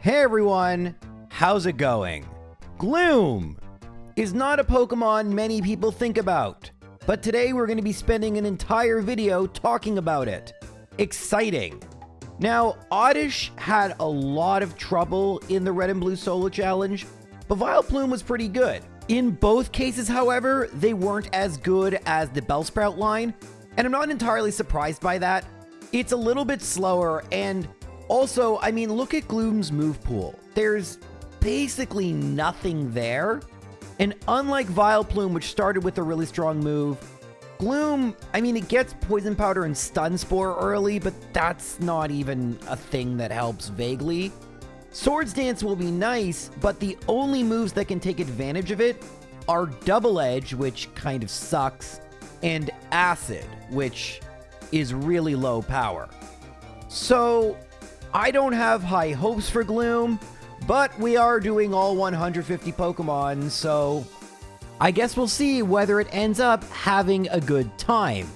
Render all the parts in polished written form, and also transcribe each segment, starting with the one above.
Hey everyone, how's it going? Gloom is not a Pokemon many people think about, but today we're going to be spending an entire video talking about it. Exciting. Now, Oddish had a lot of trouble in the Red and Blue Solo Challenge, but Vileplume was pretty good. In both cases, however, they weren't as good as the Bellsprout line, and I'm not entirely surprised by that. It's a little bit slower, and also, I mean, look at Gloom's move pool. There's basically nothing there. And unlike Vileplume, which started with a really strong move, Gloom, I mean, it gets Poison Powder and Stun Spore early, but that's not even a thing that helps vaguely. Swords Dance will be nice, but the only moves that can take advantage of it are Double Edge, which kind of sucks, and Acid, which is really low power. So I don't have high hopes for Gloom, but we are doing all 150 Pokemon, so I guess we'll see whether it ends up having a good time.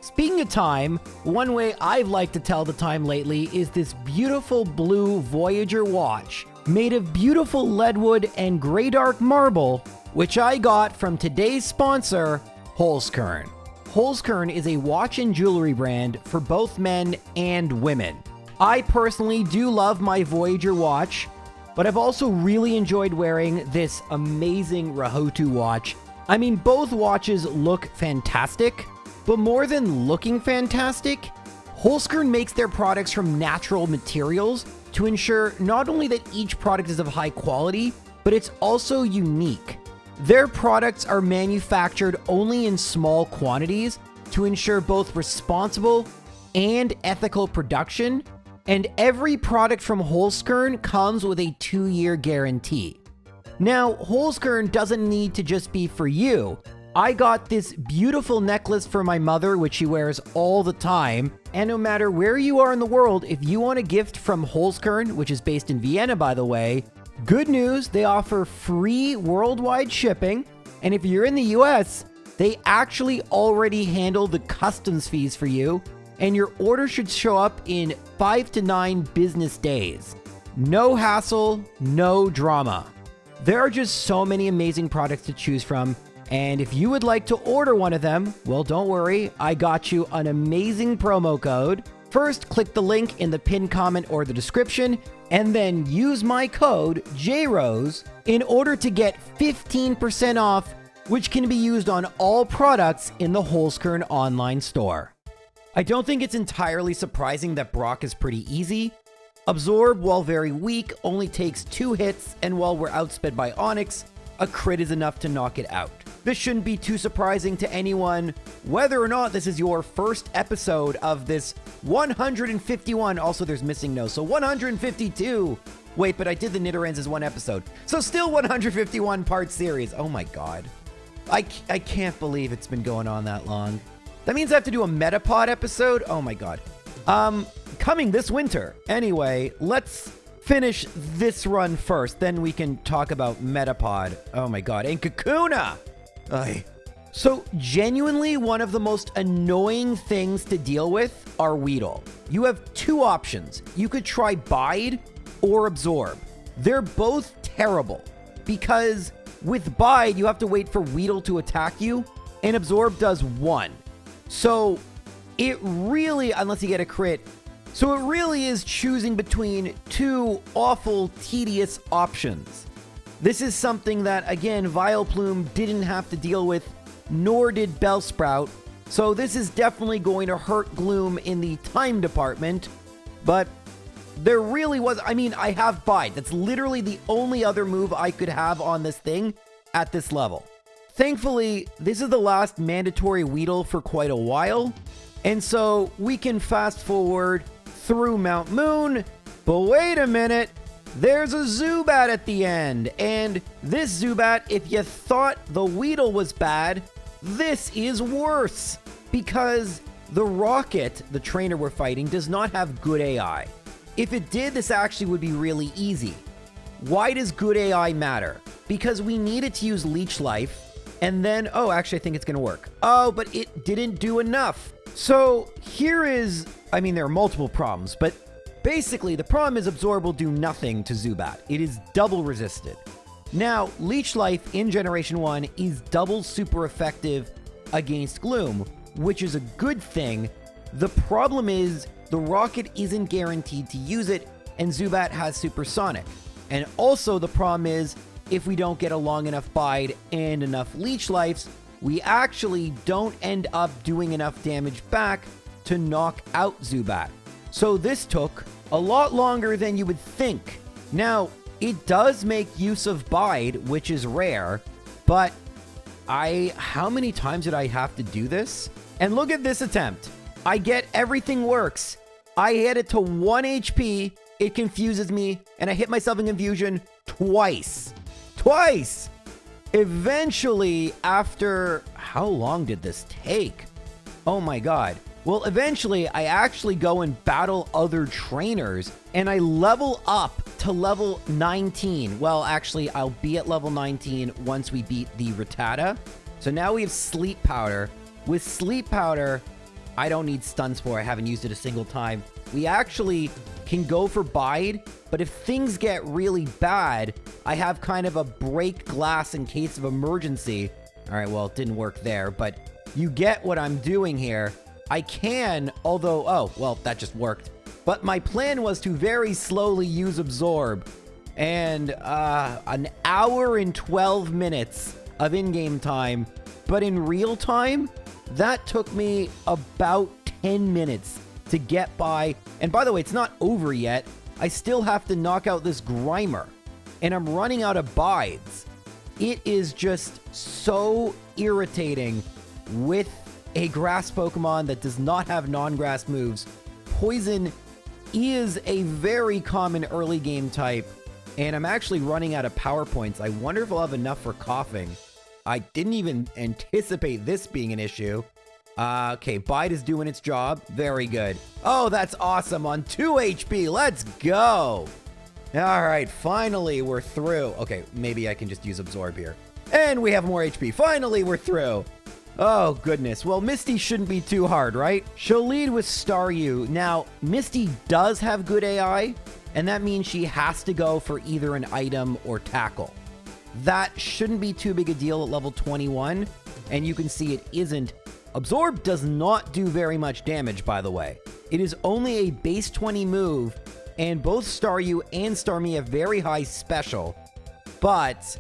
Speaking of time, one way I've liked to tell the time lately is this beautiful blue Voyager watch made of beautiful leadwood and gray dark marble, which I got from today's sponsor, Holzkern. Holzkern is a watch and jewelry brand for both men and women. I personally do love my Voyager watch, but I've also really enjoyed wearing this amazing Rahotu watch. I mean, both watches look fantastic, but more than looking fantastic, Holzkern makes their products from natural materials to ensure not only that each product is of high quality, but it's also unique. Their products are manufactured only in small quantities to ensure both responsible and ethical production, and every product from Holzkern comes with a 2-year guarantee. Now, Holzkern doesn't need to just be for you. I got this beautiful necklace for my mother, which she wears all the time, and no matter where you are in the world, if you want a gift from Holzkern, which is based in Vienna, by the way, good news, they offer free worldwide shipping, and if you're in the US, they actually already handle the customs fees for you, and your order should show up in 5 to 9 business days. No hassle, no drama. There are just so many amazing products to choose from, and if you would like to order one of them, well, don't worry, I got you an amazing promo code. First, click the link in the pinned comment or the description, and then use my code JROSE in order to get 15% off, which can be used on all products in the Holzkern online store. I don't think it's entirely surprising that Brock is pretty easy. Absorb, while very weak, only takes 2 hits, and while we're outsped by Onix, a crit is enough to knock it out. This shouldn't be too surprising to anyone, whether or not this is your first episode of this 151, also there's missing no, so 152. Wait, but I did the Nidorans as one episode. So still 151 part series. Oh my god. I can't believe it's been going on that long. That means I have to do a Metapod episode? Oh my god. Coming this winter. Anyway, let's finish this run first, then we can talk about Metapod. Oh my god. And Kakuna! Ay. So, genuinely, one of the most annoying things to deal with are Weedle. You have 2 options. You could try Bide or Absorb. They're both terrible, because with Bide, you have to wait for Weedle to attack you, and Absorb does 1. So it really, unless you get a crit, so it really is choosing between 2 awful, tedious options. This is something that, again, Vileplume didn't have to deal with, nor did Bellsprout. So this is definitely going to hurt Gloom in the time department. But there really was, I mean, I have Bide. That's literally the only other move I could have on this thing at this level. Thankfully, this is the last mandatory Weedle for quite a while, and so we can fast forward through Mount Moon, but wait a minute, there's a Zubat at the end, and this Zubat, if you thought the Weedle was bad, this is worse, because the Rocket, the trainer we're fighting, does not have good AI. If it did, this actually would be really easy. Why does good AI matter? Because we need it to use Leech Life, and then, oh, actually, I think it's going to work. Oh, but it didn't do enough. So here is, I mean, there are multiple problems, but Basically, the problem is Absorb will do nothing to Zubat. It is double resisted. Now, Leech Life in Generation 1 is double super effective against Gloom, which is a good thing. The problem is the Rocket isn't guaranteed to use it, and Zubat has Supersonic. And also the problem is, if we don't get a long enough Bide and enough Leech Lives, we actually don't end up doing enough damage back to knock out Zubat. So this took a lot longer than you would think. Now, it does make use of Bide, which is rare, but how many times did I have to do this? And look at this attempt. I get everything works. I hit it to 1 HP, it confuses me, and I hit myself in confusion twice. Twice! Eventually, after... How long did this take? Oh my god. Well, eventually, I actually go and battle other trainers, and I level up to level 19. Well, actually, I'll be at level 19 once we beat the Rattata. So now we have Sleep Powder. With Sleep Powder, I don't need Stun Spore. I haven't used it a single time. We actually can go for Bide, but if things get really bad, I have kind of a break glass in case of emergency. All right, well, it didn't work there, but you get what I'm doing here. I can, although, oh, well, that just worked. But my plan was to very slowly use Absorb, and an hour and 12 minutes of in-game time, but in real time, that took me about 10 minutes to get by. And by the way, it's not over yet. I still have to knock out this Grimer, and I'm running out of Bides. It is just so irritating with a grass Pokemon that does not have non-grass moves. Poison is a very common early game type, and I'm actually running out of power points. I wonder if I'll have enough for coughing. I didn't even anticipate this being an issue. Okay, Bide is doing its job. Very good. Oh, that's awesome. On 2 HP. Let's go. All right, finally, we're through. Okay, maybe I can just use Absorb here. And we have more HP. Finally, we're through. Oh, goodness. Well, Misty shouldn't be too hard, right? She'll lead with Staryu. Now, Misty does have good AI, and that means she has to go for either an item or tackle. That shouldn't be too big a deal at level 21, and you can see it isn't. Absorb does not do very much damage, by the way. It is only a base 20 move, and both Staryu and Starmie have very high special, but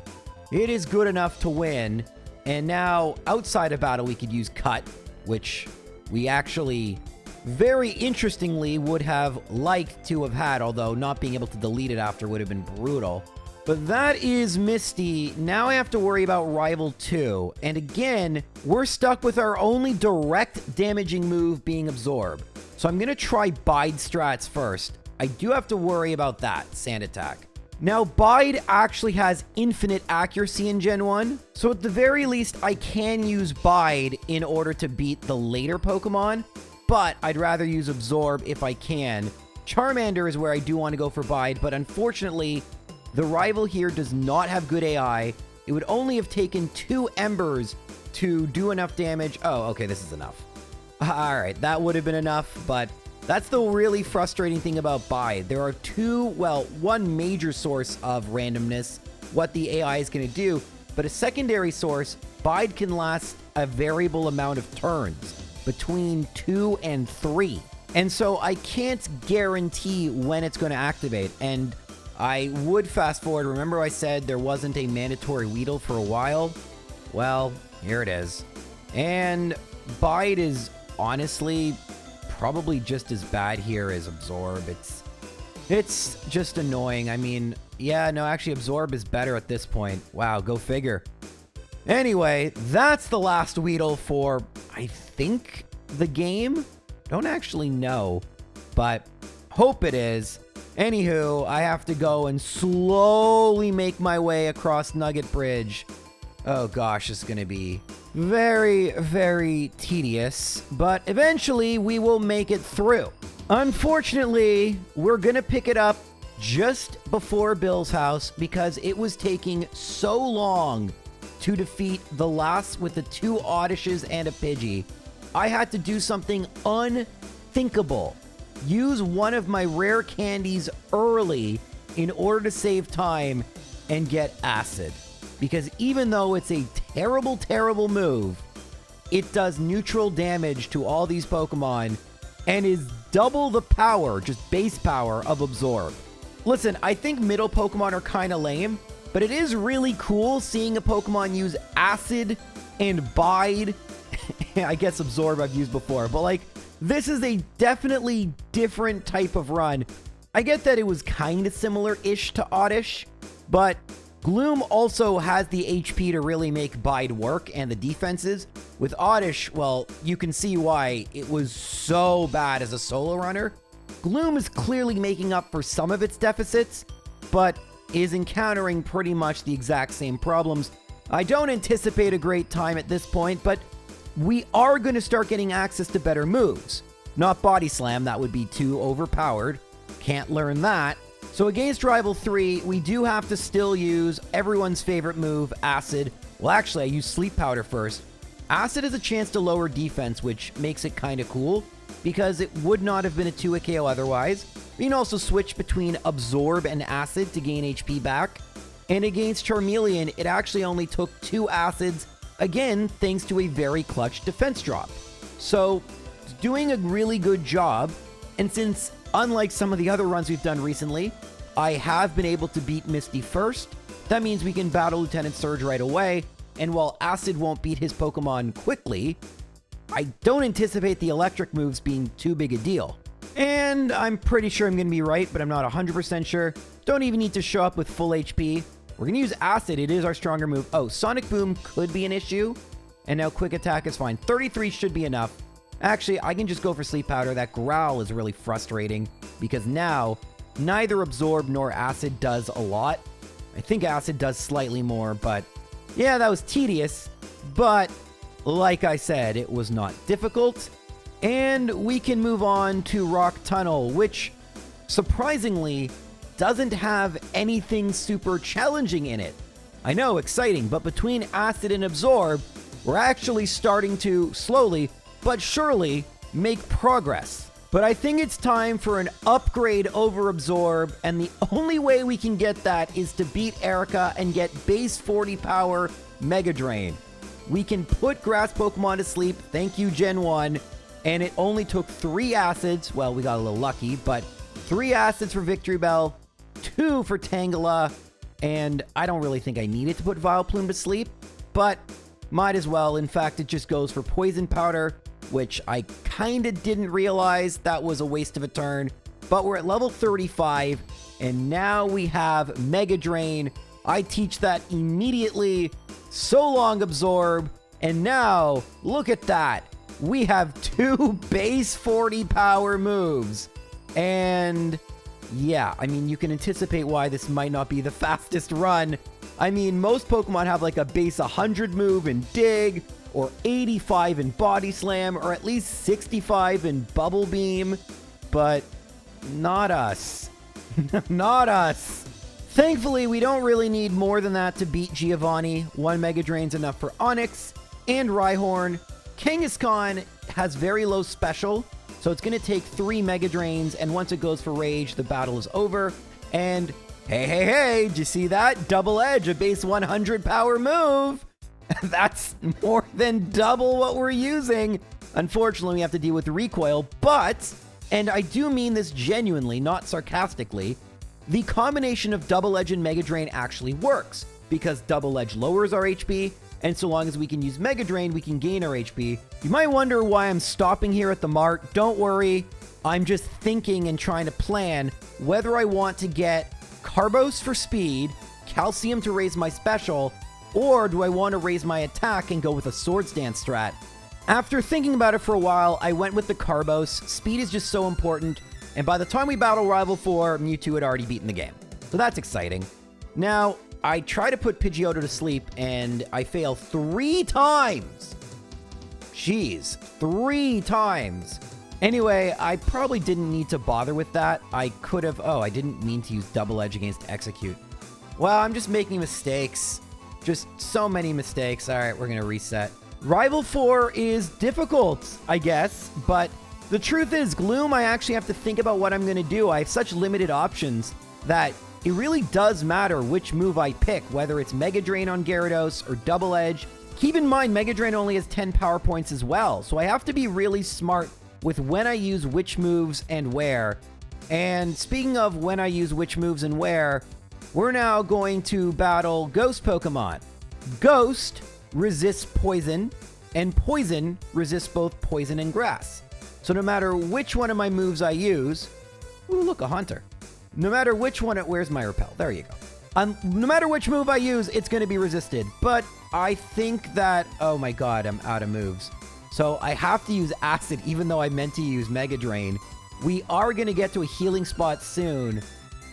it is good enough to win. And now, outside of battle, we could use Cut, which we actually, very interestingly, would have liked to have had, although not being able to delete it after would have been brutal. But that is Misty. Now I have to worry about Rival 2. And again, we're stuck with our only direct damaging move being Absorb. So I'm going to try Bide strats first. I do have to worry about that, Sand Attack. Now, Bide actually has infinite accuracy in Gen 1, so at the very least, I can use Bide in order to beat the later Pokemon, but I'd rather use Absorb if I can. Charmander is where I do want to go for Bide, but unfortunately, the rival here does not have good AI. It would only have taken 2 Embers to do enough damage. Oh, okay, this is enough. All right, that would have been enough, but that's the really frustrating thing about Bide. There are one major source of randomness, what the AI is going to do, but a secondary source, Bide can last a variable amount of turns, between 2 and 3. And so I can't guarantee when it's going to activate, and I would fast forward. Remember I said there wasn't a mandatory Weedle for a while? Well, here it is. And Bide is honestly probably just as bad here as Absorb. It's just annoying. I mean, yeah, no, actually Absorb is better at this point. Wow, go figure. Anyway, that's the last Weedle for, I think, the game. Don't actually know, but hope it is. Anywho, I have to go and slowly make my way across Nugget Bridge. Oh gosh, it's gonna be very, very tedious, but eventually we will make it through. Unfortunately, we're gonna pick it up just before Bill's house because it was taking so long to defeat the last with the 2 Oddishes and a Pidgey. I had to do something unthinkable. use one of my rare candies early in order to save time and get Acid. Because even though it's a terrible, terrible move, it does neutral damage to all these Pokemon and is double the power, just base power, of Absorb. Listen, I think middle Pokemon are kind of lame, but it is really cool seeing a Pokemon use Acid and Bide. I guess Absorb I've used before, but like, this is a definitely different type of run. I get that it was kind of similar-ish to Oddish, but Gloom also has the HP to really make Bide work and the defenses. With Oddish, well, you can see why it was so bad as a solo runner. Gloom is clearly making up for some of its deficits, but is encountering pretty much the exact same problems. I don't anticipate a great time at this point, but we are going to start getting access to better moves. Not Body Slam, that would be too overpowered. Can't learn that. So against Rival 3, we do have to still use everyone's favorite move, Acid. Well, actually, I use Sleep Powder first. Acid has a chance to lower defense, which makes it kind of cool, because it would not have been a 2-hit KO otherwise. You can also switch between Absorb and Acid to gain HP back. And against Charmeleon, it actually only took 2 Acids, again, thanks to a very clutch defense drop. So, it's doing a really good job, and since, unlike some of the other runs we've done recently, I have been able to beat Misty first, that means we can battle Lieutenant Surge right away, and while Acid won't beat his Pokemon quickly, I don't anticipate the electric moves being too big a deal. And I'm pretty sure I'm going to be right, but I'm not 100% sure. Don't even need to show up with full HP. We're going to use Acid. It is our stronger move. Oh, Sonic Boom could be an issue. And now Quick Attack is fine. 33 should be enough. Actually, I can just go for Sleep Powder. That Growl is really frustrating because now neither Absorb nor Acid does a lot. I think Acid does slightly more, but yeah, that was tedious. But like I said, it was not difficult. And we can move on to Rock Tunnel, which surprisingly doesn't have anything super challenging in it. I know, exciting, but between Acid and Absorb, we're actually starting to slowly but surely make progress. But I think it's time for an upgrade over Absorb, and the only way we can get that is to beat Erica and get base 40 power Mega Drain. We can put Grass Pokemon to sleep, thank you Gen 1, and it only took 3 Acids, well, we got a little lucky, but 3 Acids for Victory Bell, 2 for Tangela, and I don't really think I needed to put Vileplume to sleep, but might as well. In fact, it just goes for Poison Powder, which I kinda didn't realize that was a waste of a turn, but we're at level 35, and now we have Mega Drain. I teach that immediately. So long, Absorb, and now, look at that. We have 2 base 40 power moves, and yeah, I mean, you can anticipate why this might not be the fastest run. I mean, most Pokemon have like a base 100 move in Dig, or 85 in Body Slam, or at least 65 in Bubble Beam, but not us. Not us. Thankfully, we don't really need more than that to beat Giovanni. 1 Mega Drain's enough for Onix and Rhyhorn. Kangaskhan has very low special, so it's going to take 3 Mega Drains, and once it goes for Rage, the battle is over. And hey, did you see that? Double Edge, a base 100 power move. That's more than double what we're using. Unfortunately, we have to deal with recoil, but, and I do mean this genuinely, not sarcastically, the combination of Double Edge and Mega Drain actually works, because Double Edge lowers our HP, and so long as we can use Mega Drain, we can gain our HP. You might wonder why I'm stopping here at the mart. Don't worry, I'm just thinking and trying to plan whether I want to get Carbos for speed, Calcium to raise my special, or do I want to raise my attack and go with a Swords Dance strat? After thinking about it for a while, I went with the Carbos. Speed is just so important, and by the time we battle Rival 4, Mewtwo had already beaten the game. So that's exciting. Now, I try to put Pidgeotto to sleep, and I fail 3 times. Jeez, 3 times. Anyway, I probably didn't need to bother with that. I could have... Oh, I didn't mean to use Double Edge against Execute. Well, I'm just making mistakes. Just so many mistakes. All right, we're going to reset. Rival 4 is difficult, I guess, but The truth is, Gloom, I actually have to think about what I'm going to do. I have such limited options that it really does matter which move I pick, whether it's Mega Drain on Gyarados or Double Edge. Keep in mind, Mega Drain only has 10 power points as well, so I have to be really smart with when I use which moves and where. And speaking of when I use which moves and where, we're now going to battle Ghost Pokemon. Ghost resists poison, and poison resists both poison and grass. So no matter which one of my moves I use... Ooh, look, a Haunter. No matter which one... Where's my Repel? There you go. No matter which move I use, it's going to be resisted. But I think that... Oh my god, I'm out of moves. So I have to use Acid, even though I meant to use Mega Drain. We are going to get to a healing spot soon.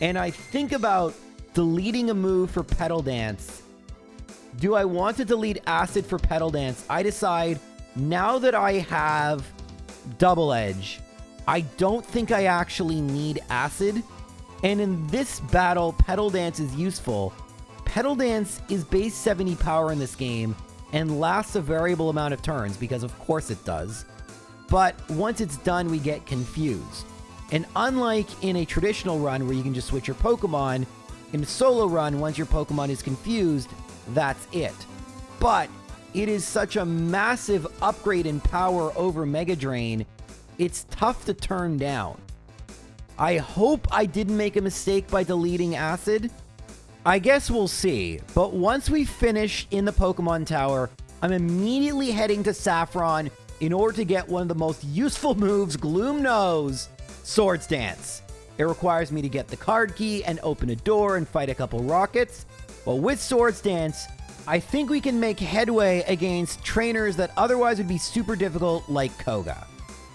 And I think about deleting a move for Petal Dance. Do I want to delete Acid for Petal Dance? I decide, now that I have Double Edge, I don't think I actually need Acid. And in this battle, Petal Dance is useful. Petal Dance is base 70 power in this game and lasts a variable amount of turns, because of course it does. But once it's done, we get confused. And unlike in a traditional run where you can just switch your Pokemon, in a solo run, once your Pokemon is confused, that's it. But it is such a massive upgrade in power over Mega Drain, it's tough to turn down. I hope I didn't make a mistake by deleting Acid. I guess we'll see. But once we finish in the Pokemon Tower, I'm immediately heading to Saffron in order to get one of the most useful moves Gloom knows, Swords Dance. It requires me to get the card key and open a door and fight a couple rockets. But with Swords Dance, I think we can make headway against trainers that otherwise would be super difficult, like Koga.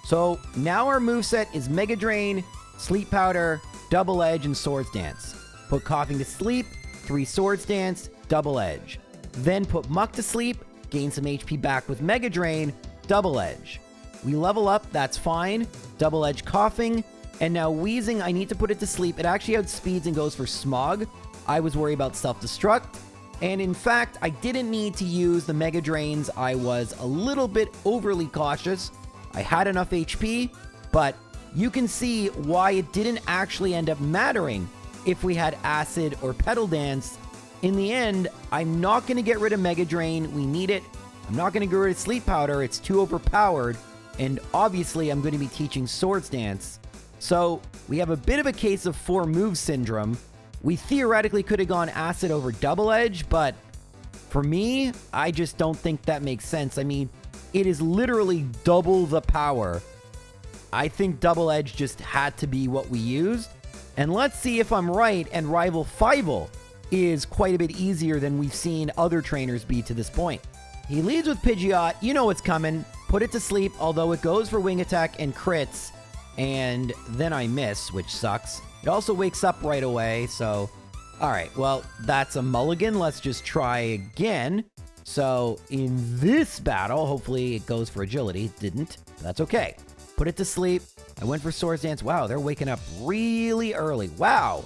So now our moveset is Mega Drain, Sleep Powder, Double Edge, and Swords Dance. Put Coughing to sleep, 3 Swords Dance, Double Edge. Then put Muck to sleep, gain some HP back with Mega Drain, Double Edge. We level up, that's fine. Double Edge Coughing. And now Wheezing, I need to put it to sleep. It actually outspeeds and goes for Smog. I was worried about self-destruct. And in fact, I didn't need to use the Mega Drains. I was a little bit overly cautious. I had enough HP, but you can see why it didn't actually end up mattering if we had Acid or Petal Dance. In the end, I'm not going to get rid of Mega Drain. We need it. I'm not going to get rid of Sleep Powder. It's too overpowered. And obviously, I'm going to be teaching Swords Dance. So we have a bit of a case of 4 move syndrome. We theoretically could have gone Acid over Double Edge, but for me, I just don't think that makes sense. I mean, it is literally double the power. I think Double Edge just had to be what we used. And let's see if I'm right, and Rival Fivel is quite a bit easier than we've seen other trainers be to this point. He leads with Pidgeot. You know what's coming. Put it to sleep, although it goes for Wing Attack and crits. And then I miss, which sucks. It also wakes up right away, so... Alright, well, that's a mulligan. Let's just try again. So, in this battle, hopefully it goes for agility. It didn't. That's okay. Put it to sleep. I went for Swords Dance. Wow, they're waking up really early. Wow.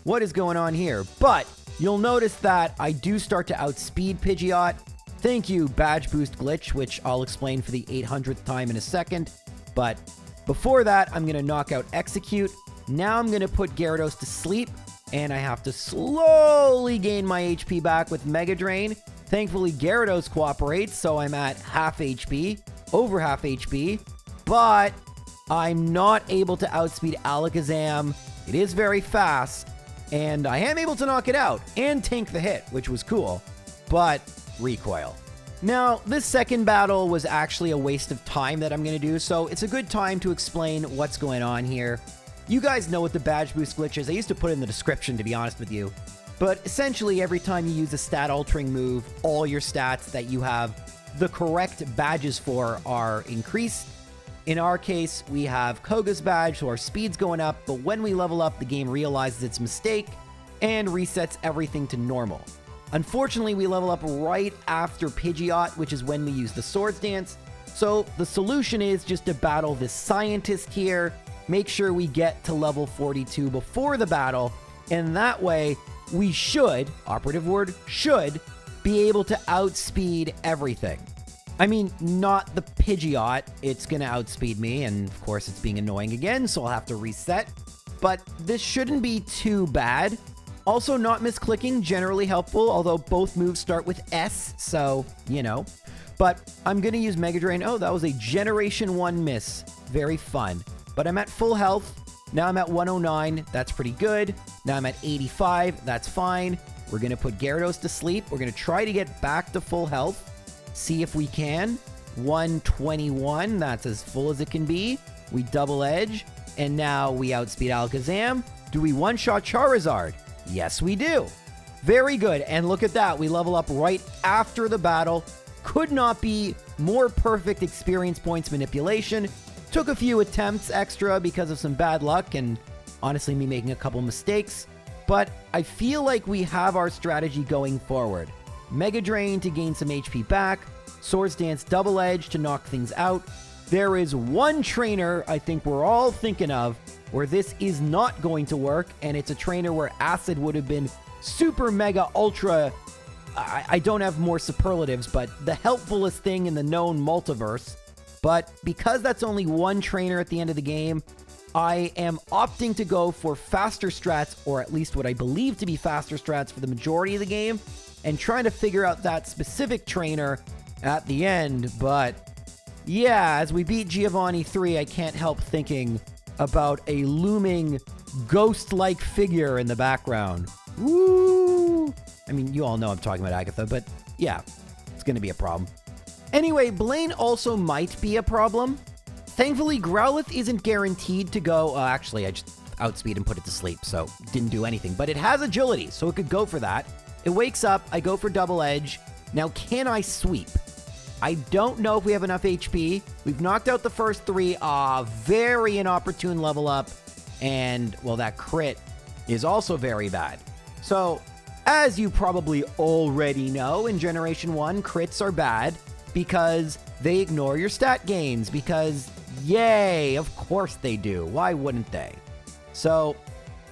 What is going on here? But you'll notice that I do start to outspeed Pidgeot. Thank you, Badge Boost Glitch, which I'll explain for the 800th time in a second. But before that, I'm going to knock out Execute. Now I'm going to put Gyarados to sleep, and I have to slowly gain my HP back with Mega Drain. Thankfully, Gyarados cooperates, so I'm at half HP, over half HP, but I'm not able to outspeed Alakazam. It is very fast, and I am able to knock it out and tank the hit, which was cool, but recoil. Now, this second battle was actually a waste of time that I'm going to do, so it's a good time to explain what's going on here. You guys know what the Badge Boost Glitch is. I used to put it in the description, to be honest with you. But essentially, every time you use a stat-altering move, all your stats that you have the correct badges for are increased. In our case, we have Koga's badge, so our speed's going up, but when we level up, the game realizes its mistake and resets everything to normal. Unfortunately, we level up right after Pidgeot, which is when we use the Swords Dance. So the solution is just to battle this scientist here, make sure we get to level 42 before the battle, and that way we should, operative word, should, be able to outspeed everything. I mean, not the Pidgeot. It's gonna outspeed me, and of course it's being annoying again, so I'll have to reset. But this shouldn't be too bad. Also, not misclicking, generally helpful, although both moves start with S, so, you know. But I'm gonna use Mega Drain. Oh, that was a Generation 1 miss. Very fun. But I'm at full health. Now I'm at 109. That's pretty good. Now I'm at 85. That's fine. We're gonna put Gyarados to sleep. We're gonna try to get back to full health. See if we can. 121. That's as full as it can be. We double edge. And now we outspeed Alakazam. Do we one-shot Charizard? Yes, we do. Very good. And look at that. We level up right after the battle. Could not be more perfect experience points manipulation. Took a few attempts extra because of some bad luck and honestly me making a couple mistakes. But I feel like we have our strategy going forward. Mega Drain to gain some HP back. Swords Dance Double Edge to knock things out. There is one trainer I think we're all thinking of where this is not going to work, and it's a trainer where Acid would have been super mega ultra, I don't have more superlatives, but the helpfulest thing in the known multiverse. But because that's only one trainer at the end of the game, I am opting to go for faster strats, or at least what I believe to be faster strats for the majority of the game, and trying to figure out that specific trainer at the end. But yeah, as we beat Giovanni 3, I can't help thinking about a looming ghost-like figure in the background. Woo! I mean, you all know I'm talking about Agatha, but yeah, it's going to be a problem. Anyway, Blaine also might be a problem. Thankfully, Growlithe isn't guaranteed to go... actually, I just outspeed and put it to sleep, so didn't do anything. But it has agility, so it could go for that. It wakes up, I go for Double Edge. Now, can I sweep? I don't know if we have enough HP. We've knocked out the first 3. Very inopportune level up. And, well, that crit is also very bad. So, as you probably already know, in Generation 1, crits are bad because they ignore your stat gains. Because, yay, of course they do. Why wouldn't they? So,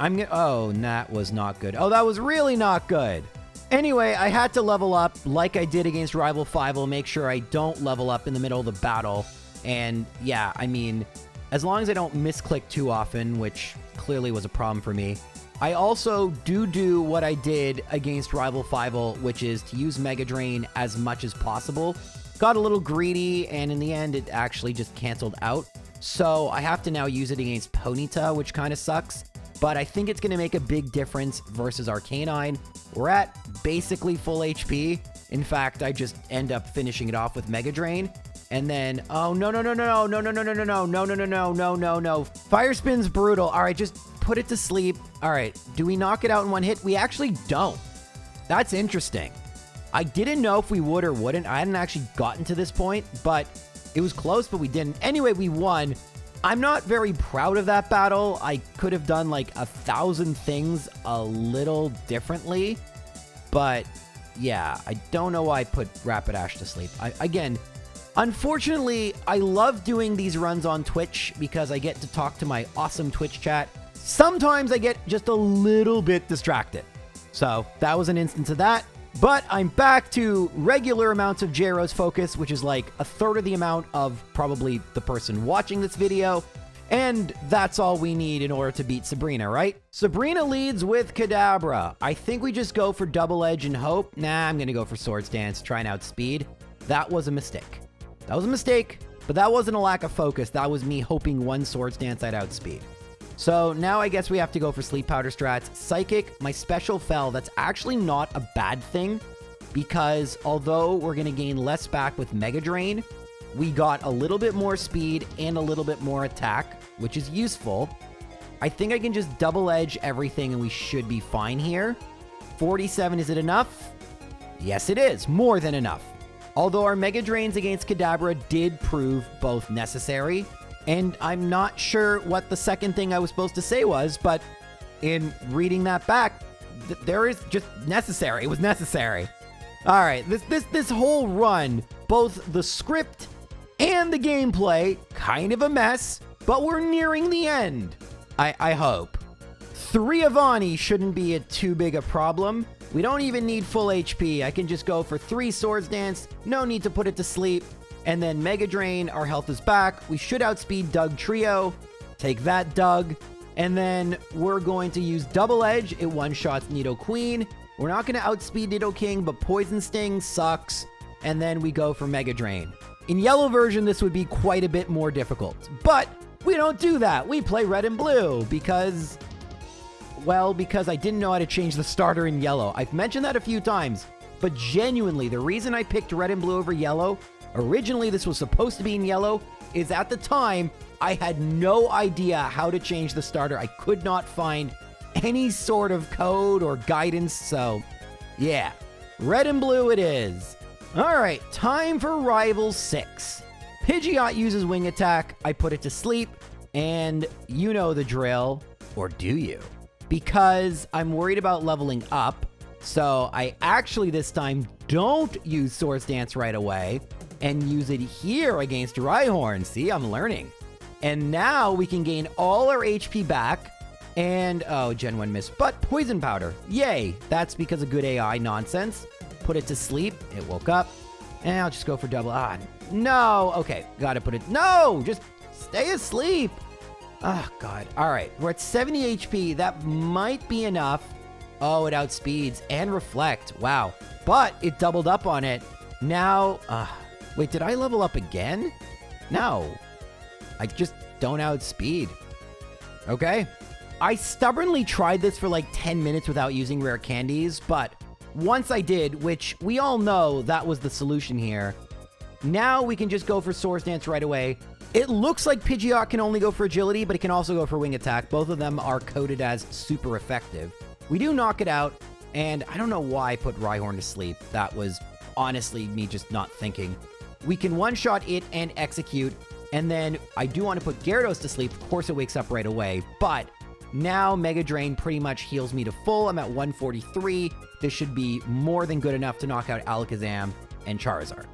I'm gonna... Oh, that was not good. Oh, that was really not good. Anyway, I had to level up like I did against Rival 5. Make sure I don't level up in the middle of the battle. And yeah, I mean, as long as I don't misclick too often, which clearly was a problem for me. I also do what I did against Rival 5, which is to use Mega Drain as much as possible. Got a little greedy, and in the end, it actually just canceled out. So I have to now use it against Ponyta, which kind of sucks. But I think it's going to make a big difference versus Arcanine. We're at basically full HP. In fact, I just end up finishing it off with Mega Drain. And then, oh, no. Fire Spin's brutal. All right, just put it to sleep. All right, do we knock it out in one hit? We actually don't. That's interesting. I didn't know if we would or wouldn't. I hadn't actually gotten to this point, but it was close, but we didn't. Anyway, we won. I'm not very proud of that battle. I could have done like 1,000 things a little differently. But yeah, I don't know why I put Rapidash to sleep. Again, unfortunately, I love doing these runs on Twitch because I get to talk to my awesome Twitch chat. Sometimes I get just a little bit distracted. So that was an instance of that. But I'm back to regular amounts of Gyarados focus, which is like 1/3 of the amount of probably the person watching this video. And that's all we need in order to beat Sabrina, right? Sabrina leads with Kadabra. I think we just go for Double Edge and hope. Nah, I'm going to go for Swords Dance, try and outspeed. That was a mistake. That was a mistake, but that wasn't a lack of focus. That was me hoping one Swords Dance I'd outspeed. So now I guess we have to go for Sleep Powder strats. Psychic, my special fell. That's actually not a bad thing because although we're going to gain less back with Mega Drain, we got a little bit more speed and a little bit more attack, which is useful. I think I can just double edge everything and we should be fine here. 47, is it enough? Yes, it is. More than enough. Although our Mega Drains against Kadabra did prove both necessary. And I'm not sure what the second thing I was supposed to say was, but in reading that back, there is just necessary. It was necessary. All right, this whole run, both the script and the gameplay, kind of a mess, but we're nearing the end. I hope. 3 Avani shouldn't be too big a problem. We don't even need full HP. I can just go for 3 Swords Dance. No need to put it to sleep. And then Mega Drain, our health is back. We should outspeed Doug Trio. Take that, Doug. And then we're going to use Double Edge. It one-shots Nidoqueen. We're not going to outspeed Nidoking, but Poison Sting sucks. And then we go for Mega Drain. In yellow version, this would be quite a bit more difficult. But we don't do that. We play red and blue because... well, because I didn't know how to change the starter in yellow. I've mentioned that a few times. But genuinely, the reason I picked red and blue over yellow, originally this was supposed to be in yellow, is at the time, I had no idea how to change the starter. I could not find any sort of code or guidance, so yeah, red and blue it is. All right, time for Rival 6. Pidgeot uses Wing Attack. I put it to sleep, and you know the drill, or do you? Because I'm worried about leveling up, so I actually this time don't use Swords Dance right away and use it here against Rhyhorn. See, I'm learning. And now we can gain all our HP back. And, oh, Gen 1 missed. But Poison Powder. Yay. That's because of good AI nonsense. Put it to sleep. It woke up. And I'll just go for double. Ah, no. Okay. Gotta put it. No. Just stay asleep. Oh, God. All right. We're at 70 HP. That might be enough. Oh, it outspeeds and reflect. Wow. But it doubled up on it. Now, wait, did I level up again? No. I just don't outspeed. Okay. I stubbornly tried this for like 10 minutes without using rare candies, but once I did, which we all know that was the solution here, now we can just go for Swords Dance right away. It looks like Pidgeot can only go for agility, but it can also go for Wing Attack. Both of them are coded as super effective. We do knock it out, and I don't know why I put Rhyhorn to sleep. That was honestly me just not thinking. We can one-shot it and execute, and then I do want to put Gyarados to sleep. Of course it wakes up right away, but now Mega Drain pretty much heals me to full. I'm at 143. This should be more than good enough to knock out Alakazam and Charizard.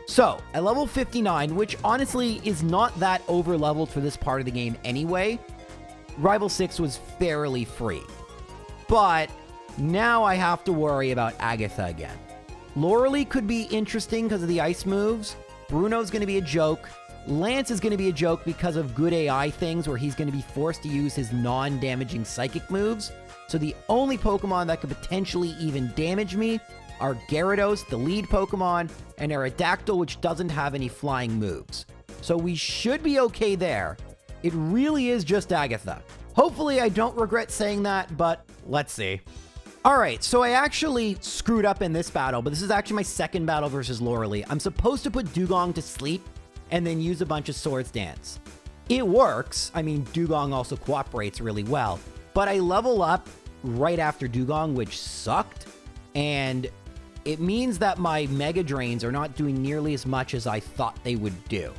So, at level 59, which honestly is not that over-leveled for this part of the game anyway, Rival 6 was fairly free. But now I have to worry about Agatha again. Lorelei could be interesting because of the ice moves. Bruno's going to be a joke. Lance is going to be a joke because of good AI things where he's going to be forced to use his non-damaging psychic moves. So the only Pokemon that could potentially even damage me are Gyarados, the lead Pokemon, and Aerodactyl, which doesn't have any flying moves. So we should be okay there. It really is just Agatha. Hopefully I don't regret saying that, but let's see. Alright, so I actually screwed up in this battle, but this is actually my second battle versus Lorelei. I'm supposed to put Dugong to sleep and then use a bunch of Swords Dance. It works. I mean, Dugong also cooperates really well, but I level up right after Dugong, which sucked, and it means that my Mega Drains are not doing nearly as much as I thought they would do.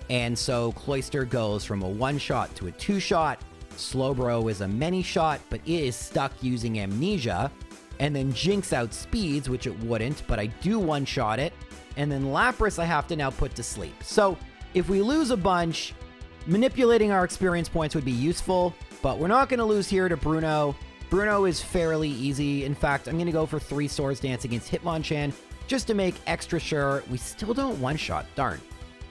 And so Cloyster goes from a one-shot to a two-shot. Slowbro is a many-shot, but it is stuck using Amnesia. And then Jinx outspeeds, which it wouldn't, but I do one-shot it. And then Lapras I have to now put to sleep. So if we lose a bunch, manipulating our experience points would be useful, but we're not going to lose here to Bruno. Bruno is fairly easy. In fact, I'm going to go for 3 Swords Dance against Hitmonchan just to make extra sure we still don't one-shot. Darn.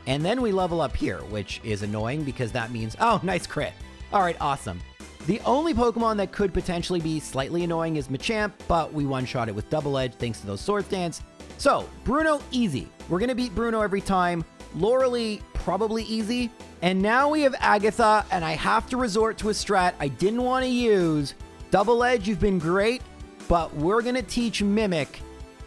And then we level up here, which is annoying because that means... oh, nice crit. All right, awesome. The only Pokemon that could potentially be slightly annoying is Machamp, but we one-shot it with Double Edge thanks to those Swords Dance. So, Bruno, easy. We're going to beat Bruno every time. Lorelei, probably easy. And now we have Agatha, and I have to resort to a strat I didn't want to use. Double Edge, you've been great, but we're going to teach Mimic.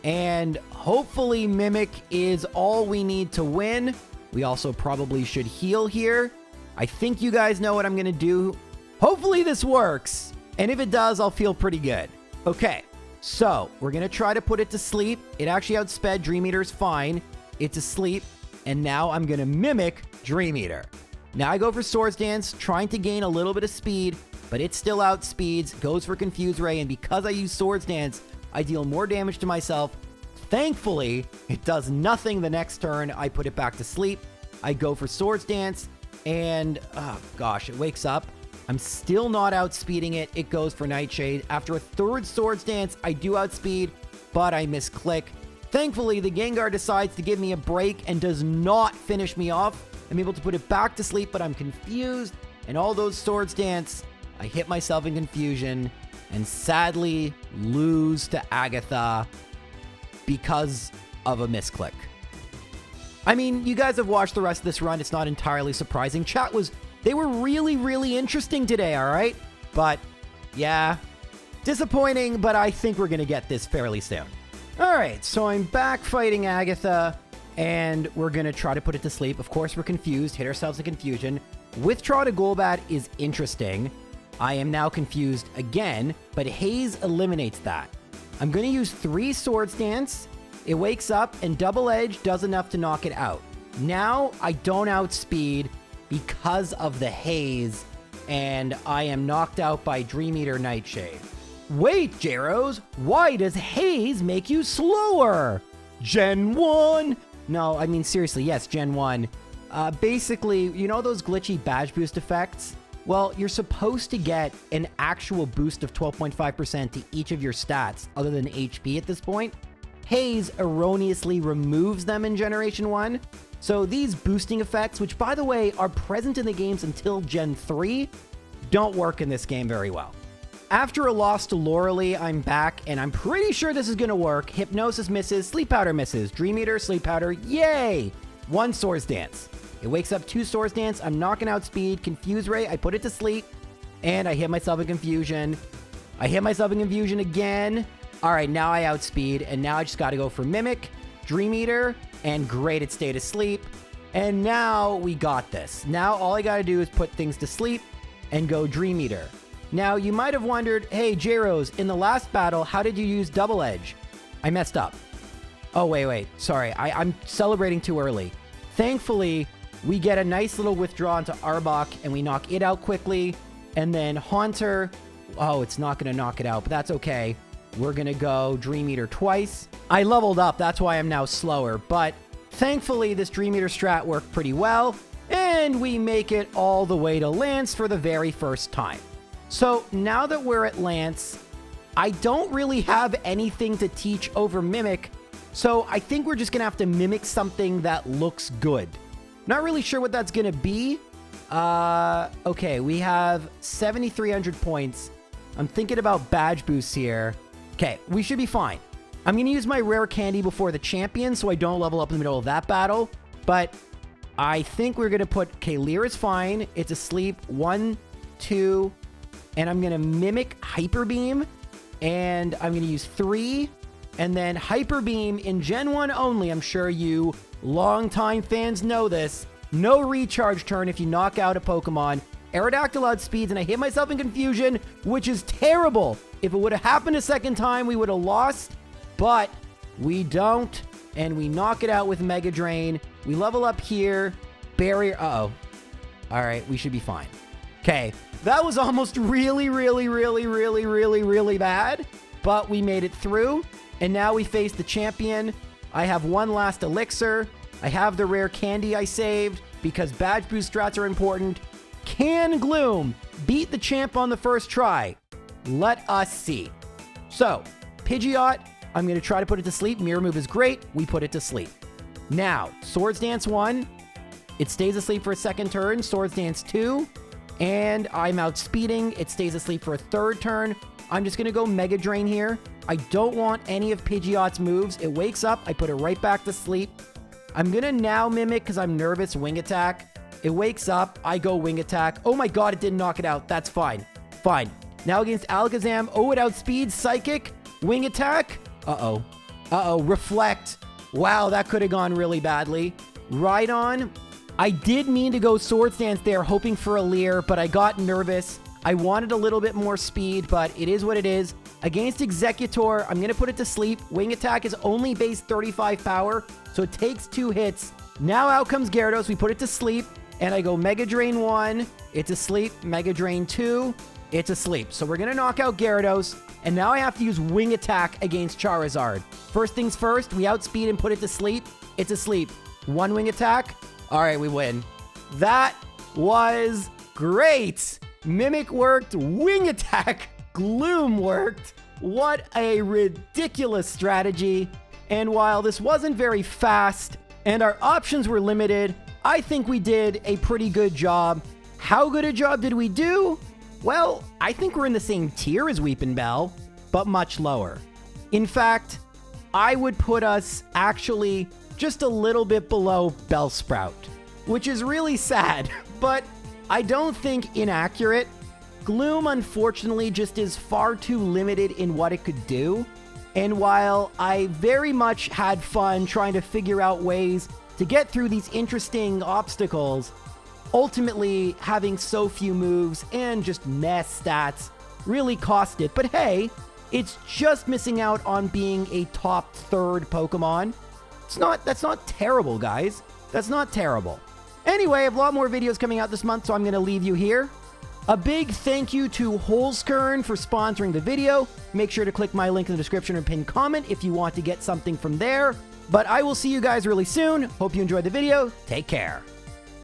And hopefully Mimic is all we need to win. We also probably should heal here. I think you guys know what I'm going to do. Hopefully this works. And if it does, I'll feel pretty good. Okay, so we're going to try to put it to sleep. It actually outsped Dream Eater's fine. It's asleep. And now I'm going to mimic Dream Eater. Now I go for Swords Dance, trying to gain a little bit of speed, but it still outspeeds, goes for Confuse Ray, and because I use Swords Dance, I deal more damage to myself. Thankfully, it does nothing the next turn. I put it back to sleep. I go for Swords Dance, and oh gosh, it wakes up. I'm still not outspeeding it. It goes for Nightshade. After a third Swords Dance, I do outspeed, but I misclick. Thankfully, the Gengar decides to give me a break and does not finish me off. I'm able to put it back to sleep, but I'm confused. And all those Swords Dance, I hit myself in confusion and sadly lose to Agatha because of a misclick. I mean, you guys have watched the rest of this run. It's not entirely surprising. They were really interesting today, all right? But yeah, disappointing, but I think we're going to get this fairly soon. All right, so I'm back fighting Agatha, and we're going to try to put it to sleep. Of course, we're confused, hit ourselves in confusion. Withdraw to Golbat is interesting. I am now confused again, but Haze eliminates that. I'm going to use 3 Swords Dance. It wakes up, and Double Edge does enough to knock it out. Now, I don't outspeed because of the Haze, and I am knocked out by Dream Eater Nightshade. Wait, Gyros, why does Haze make you slower? Gen 1? No, I mean, seriously, yes, Gen 1. Basically, you know those glitchy badge boost effects? Well, you're supposed to get an actual boost of 12.5% to each of your stats, other than HP at this point. Haze erroneously removes them in Generation 1. So these boosting effects, which by the way are present in the games until Gen 3, don't work in this game very well. After a loss to Lorelee, I'm back, and I'm pretty sure this is going to work. Hypnosis misses, Sleep Powder misses, Dream Eater, Sleep Powder, yay! 1 Swords Dance. It wakes up 2 Swords Dance, I'm knocking out Speed, Confuse Ray, I put it to sleep, and I hit myself in confusion. I hit myself in confusion again. Alright, now I outspeed, and now I just gotta go for Mimic, Dream Eater, and great, it stayed asleep. And now we got this. Now all I gotta do is put things to sleep and go Dream Eater. Now, you might have wondered, hey, J-Rose, in the last battle, how did you use Double Edge? I messed up. Oh, wait. Sorry, I'm celebrating too early. Thankfully, we get a nice little withdraw into Arbok, and we knock it out quickly. And then Haunter, oh, it's not going to knock it out, but that's okay. We're going to go Dream Eater twice. I leveled up, that's why I'm now slower. But thankfully, this Dream Eater strat worked pretty well. And we make it all the way to Lance for the very first time. So now that we're at Lance, I don't really have anything to teach over Mimic, so I think we're just going to have to mimic something that looks good. Not really sure what that's going to be. Okay, we have 7,300 points. I'm thinking about badge boosts here. Okay, we should be fine. I'm going to use my rare candy before the champion so I don't level up in the middle of that battle, but I think we're going to put, okay, Lyra's fine. It's asleep. 1, 2... and I'm going to mimic Hyper Beam, and I'm going to use 3, and then Hyper Beam in Gen 1 only. I'm sure you longtime fans know this. No recharge turn if you knock out a Pokemon. Aerodactyl outspeeds, and I hit myself in confusion, which is terrible. If it would have happened a second time, we would have lost, but we don't, and we knock it out with Mega Drain. We level up here. Barrier, uh-oh. All right, we should be fine. Okay, that was almost really bad, but we made it through, and now we face the champion. I have one last elixir. I have the rare candy I saved because badge boost strats are important. Can Gloom beat the champ on the first try? Let us see. So, Pidgeot, I'm going to try to put it to sleep. Mirror Move is great. We put it to sleep. Now, Swords Dance 1. It stays asleep for a second turn. Swords Dance 2. And I'm outspeeding. It stays asleep for a third turn. I'm just going to go Mega Drain here. I don't want any of Pidgeot's moves. It wakes up. I put it right back to sleep. I'm going to now Mimic because I'm nervous. Wing Attack. It wakes up. I go Wing Attack. Oh my god, it didn't knock it out. That's fine. Fine. Now against Alakazam. Oh, it outspeeds. Psychic. Wing Attack. Uh-oh. Uh-oh. Reflect. Wow, that could have gone really badly. Rhydon. I did mean to go Swords Dance there, hoping for a Leer, but I got nervous. I wanted a little bit more speed, but it is what it is. Against Executor, I'm going to put it to sleep. Wing Attack is only base 35 power, so it takes 2 hits. Now out comes Gyarados. We put it to sleep, and I go Mega Drain 1. It's asleep. Mega Drain 2. It's asleep. So we're going to knock out Gyarados, and now I have to use Wing Attack against Charizard. First things first, we outspeed and put it to sleep. It's asleep. 1 Wing Attack. All right, we win. That was great. Mimic worked, Wing Attack, Gloom worked. What a ridiculous strategy. And while this wasn't very fast and our options were limited, I think we did a pretty good job. How good a job did we do? Well, I think we're in the same tier as Weepin' Bell, but much lower. In fact, I would put us actually just a little bit below Bellsprout, which is really sad, but I don't think inaccurate. Gloom, unfortunately, just is far too limited in what it could do. And while I very much had fun trying to figure out ways to get through these interesting obstacles, ultimately having so few moves and just mess stats really cost it. But hey, it's just missing out on being a top third Pokemon. That's not terrible, guys. That's not terrible. Anyway, I have a lot more videos coming out this month, so I'm going to leave you here. A big thank you to Holzkern for sponsoring the video. Make sure to click my link in the description or pinned comment if you want to get something from there. But I will see you guys really soon. Hope you enjoyed the video. Take care.